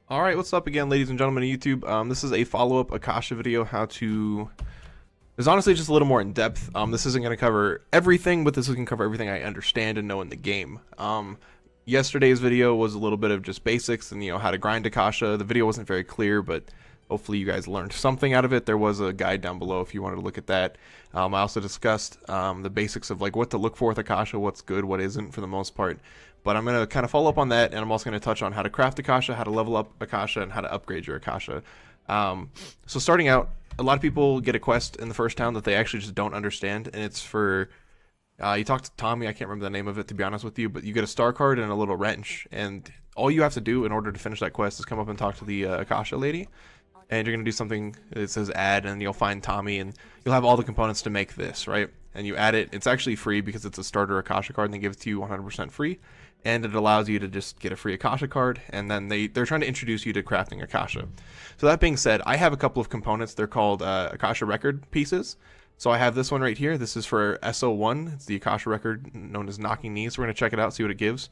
All right, what's up again, ladies and gentlemen of YouTube? This is a follow-up Akasha video. It's honestly just a little more in depth. This isn't going to cover everything, but this is going to cover everything I understand and know in the game. Yesterday's video was a little bit of just basics and how to grind Akasha. The video wasn't very clear, but hopefully you guys learned something out of it. There was a guide down below if you wanted to look at that. I also discussed the basics of like what to look for with Akasha, what's good, what isn't for the most part. But I'm going to kind of follow up on that, and I'm also going to touch on how to craft Akasha, how to level up Akasha, and how to upgrade your Akasha. So starting out, a lot of people get a quest in the first town that they actually just don't understand, and it's for, you talk to Tommy, I can't remember the name of it to be honest with you, but you get a star card and a little wrench, and all you have to do in order to finish that quest is come up and talk to the Akasha lady, and you're going to do something that says add, and you'll find Tommy, and you'll have all the components to make this, right? And you add it. It's actually free because it's a starter Akasha card, and they give it to you 100% free. And it allows you to just get a free Akasha card, and then they're trying to introduce you to crafting Akasha. So that being said, I have a couple of components. They're called Akasha record pieces. So I have this one right here. This is for SO1. It's the Akasha record known as Knocking Knees. So we're going to check it out, see what it gives.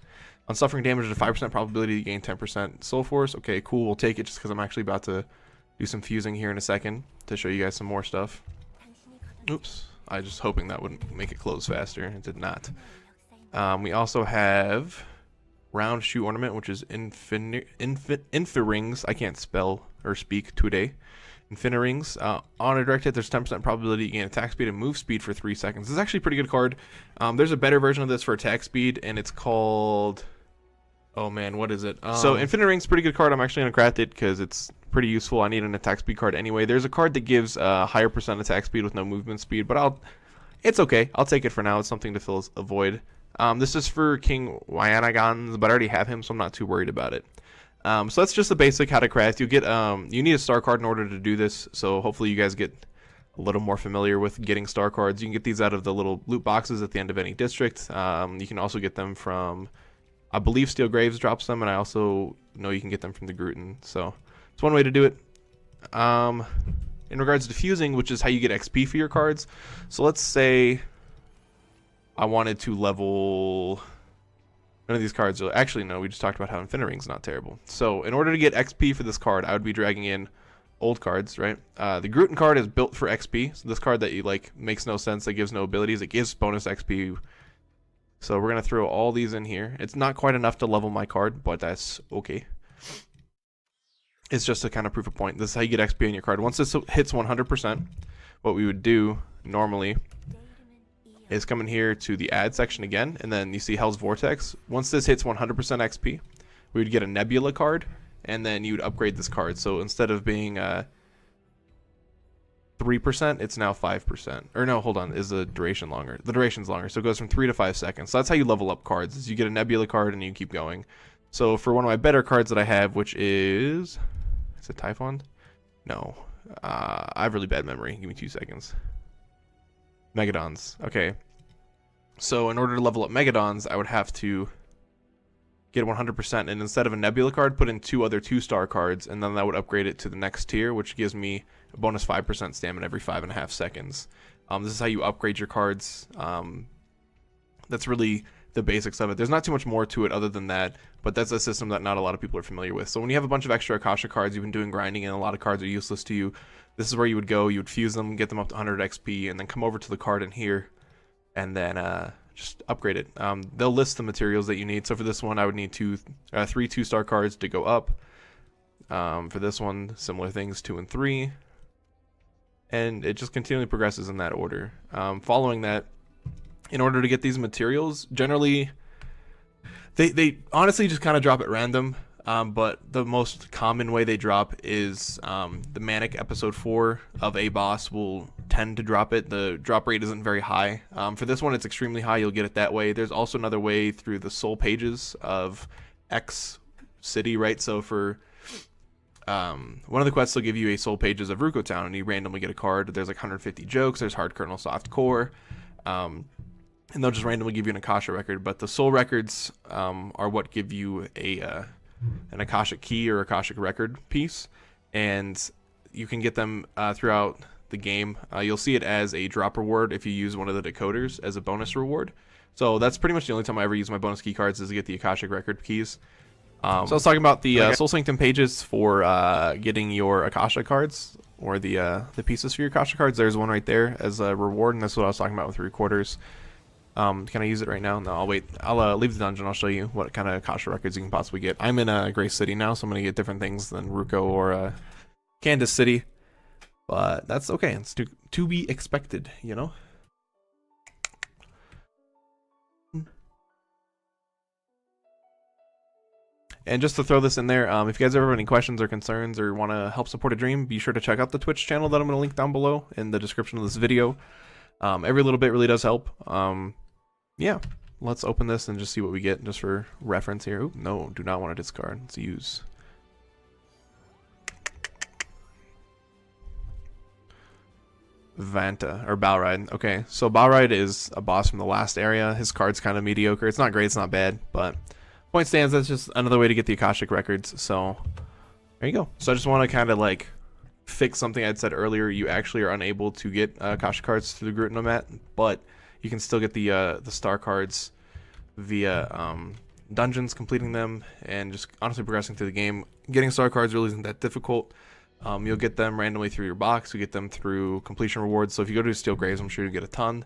On suffering damage, there's a 5% probability you gain 10% soul force. Okay, cool. We'll take it just because I'm actually about to do some fusing here in a second to show you guys some more stuff. Oops. I was just hoping that would make it close faster. It did not. We also have round shoe ornament, which is Infirings. I can't spell or speak today. Infirings. On a direct hit, there's 10% probability you gain attack speed and move speed for 3 seconds. This is actually a pretty good card. There's a better version of this for attack speed, and it's called... Oh man, what is it? So Infirings, pretty good card. I'm actually going to craft it because it's pretty useful. I need an attack speed card anyway. There's a card that gives higher percent attack speed with no movement speed, but it's okay. I'll take it for now. It's something to fill a void. This is for King Wyanagans, but I already have him, so I'm not too worried about it. So that's just the basic how to craft. You get you need a star card in order to do this, so hopefully you guys get a little more familiar with getting star cards. You can get these out of the little loot boxes at the end of any district. You can also get them from, I believe Steel Graves drops them, and I also know you can get them from the Gruten. So it's one way to do it. In regards to fusing, which is how you get XP for your cards. So let's say I wanted to level... None of these cards are... Actually, no, we just talked about how Infiniring's not terrible. So, in order to get XP for this card, I would be dragging in old cards, right? The Gruten card is built for XP. So, this card that you like makes no sense, that gives no abilities, it gives bonus XP. So, we're going to throw all these in here. It's not quite enough to level my card, but that's okay. It's just a kind of proof of point. This is how you get XP on your card. Once this hits 100%, what we would do normally is come in here to the add section again, and then you see Hell's Vortex. Once this hits 100% XP, we would get a Nebula card, and then you would upgrade this card. So instead of being 3%, it's now 5%. Or no, hold on, is the duration longer? The duration's longer, so it goes from 3 to 5 seconds. So that's how you level up cards, is you get a Nebula card and you keep going. So for one of my better cards that I have, which is it Typhon? No. I have really bad memory. Give me 2 seconds. Megadons. Okay. So in order to level up Megadons, I would have to get 100%, and instead of a Nebula card, put in 2 other 2-star cards, and then that would upgrade it to the next tier, which gives me a bonus 5% stamina every 5.5 seconds. This is how you upgrade your cards. That's really the basics of it. There's not too much more to it other than that, but that's a system that not a lot of people are familiar with. So when you have a bunch of extra Akasha cards, you've been doing grinding, and a lot of cards are useless to you, this is where you would go. You would fuse them, get them up to 100 XP, and then come over to the card in here, and then just upgrade it. They'll list the materials that you need. So for this one, I would need 3 2-star cards to go up. For this one, similar things, 2 and 3. And it just continually progresses in that order. Following that, in order to get these materials, generally, they honestly just kind of drop at random. But the most common way they drop is the Manic episode 4 of a boss will tend to drop it. The drop rate isn't very high. For this one, it's extremely high. You'll get it that way. There's also another way through the soul pages of X City, right? So for one of the quests, will give you a soul pages of Ruko Town, and you randomly get a card. There's like 150 jokes. There's hard kernel, soft core. And they'll just randomly give you an Akasha record. But the soul records are what give you an Akashic key or Akashic record piece, and you can get them throughout the game. You'll see it as a drop reward if you use one of the decoders as a bonus reward. So that's pretty much the only time I ever use my bonus key cards, is to get the Akashic record keys. So I was talking about the Soul Sanctum pages for getting your Akasha cards, or the pieces for your Akasha cards. There's one right there as a reward, and that's what I was talking about with 3/4. Can I use it right now? No, I'll wait. I'll leave the dungeon. I'll show you what kind of Akasha records you can possibly get. I'm in Gray City now, so I'm going to get different things than Ruko or Candace City. But that's okay. It's to be expected, you know? And just to throw this in there, if you guys ever have any questions or concerns or want to help support a dream, be sure to check out the Twitch channel that I'm going to link down below in the description of this video. Every little bit really does help. Yeah, let's open this and just see what we get just for reference here. Ooh, no, do not want to discard. Let's use. Vanta, or Balride. Okay, so Balride is a boss from the last area. His card's kind of mediocre. It's not great, it's not bad, but point stands, that's just another way to get the Akashic records. So there you go. So I just want to kind of like fix something I'd said earlier. You actually are unable to get Akasha cards through the Grutnomat, but you can still get the star cards via dungeons, completing them, and just honestly progressing through the game. Getting star cards really isn't that difficult. You'll get them randomly through your box. You get them through completion rewards. So if you go to Steel Graves, I'm sure you'll get a ton.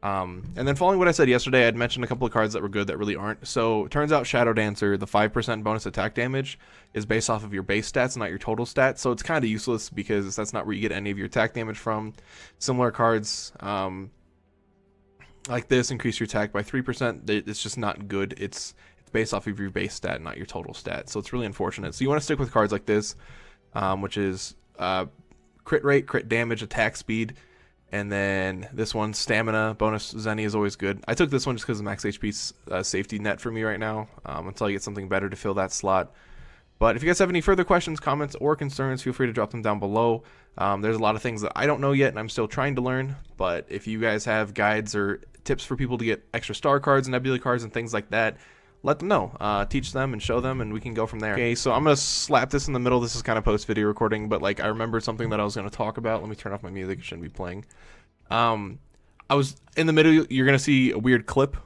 And then following what I said yesterday, I'd mentioned a couple of cards that were good that really aren't. So it turns out Shadow Dancer, the 5% bonus attack damage, is based off of your base stats, not your total stats. So it's kind of useless because that's not where you get any of your attack damage from. Similar cards like this increase your attack by 3%. It's just not good. It's based off of your base stat, not your total stat. So it's really unfortunate. So you want to stick with cards like this, which is crit rate, crit damage, attack speed. And then this one, stamina, bonus Zenny is always good. I took this one just because of max HP's safety net for me right now, until I get something better to fill that slot. But if you guys have any further questions, comments, or concerns, feel free to drop them down below. There's a lot of things that I don't know yet, and I'm still trying to learn. But if you guys have guides or tips for people to get extra star cards and nebula cards and things like that, let them know. Teach them and show them, and we can go from there. Okay, so I'm going to slap this in the middle. This is kind of post-video recording, but like I remembered something that I was going to talk about. Let me turn off my music. It shouldn't be playing. I was in the middle. You're going to see a weird clip,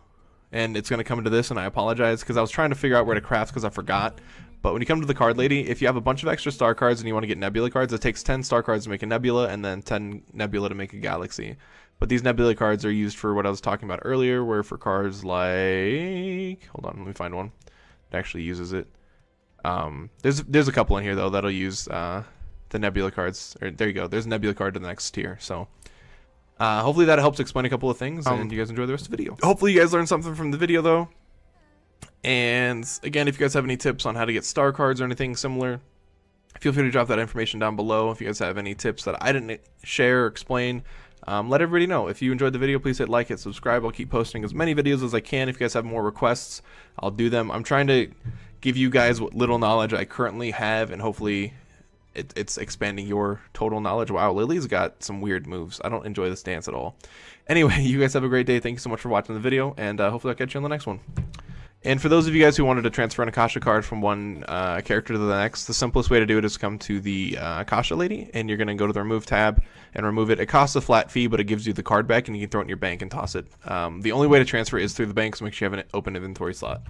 and it's going to come into this, and I apologize because I was trying to figure out where to craft because I forgot. But when you come to the card lady, if you have a bunch of extra star cards and you want to get nebula cards, it takes 10 star cards to make a nebula and then 10 nebula to make a galaxy. But these nebula cards are used for what I was talking about earlier, where for cards like... Hold on, let me find one that actually uses it. There's a couple in here, though, that'll use the nebula cards. There you go. There's a nebula card to the next tier. So hopefully that helps explain a couple of things, and you guys enjoy the rest of the video. Hopefully you guys learned something from the video, though. And again, if you guys have any tips on how to get star cards or anything similar, feel free to drop that information down below. If you guys have any tips that I didn't share or explain, let everybody know. If you enjoyed the video, please hit like, hit subscribe. I'll keep posting as many videos as I can. If you guys have more requests, I'll do them. I'm trying to give you guys what little knowledge I currently have, and hopefully it's expanding your total knowledge. Wow, Lily's got some weird moves. I don't enjoy this dance at all. Anyway, you guys have a great day. Thank you so much for watching the video, and hopefully I'll catch you on the next one. And for those of you guys who wanted to transfer an Akasha card from one character to the next, the simplest way to do it is come to the Akasha lady, and you're going to go to the remove tab and remove it. It costs a flat fee, but it gives you the card back, and you can throw it in your bank and toss it. The only way to transfer is through the bank, so make sure you have an open inventory slot.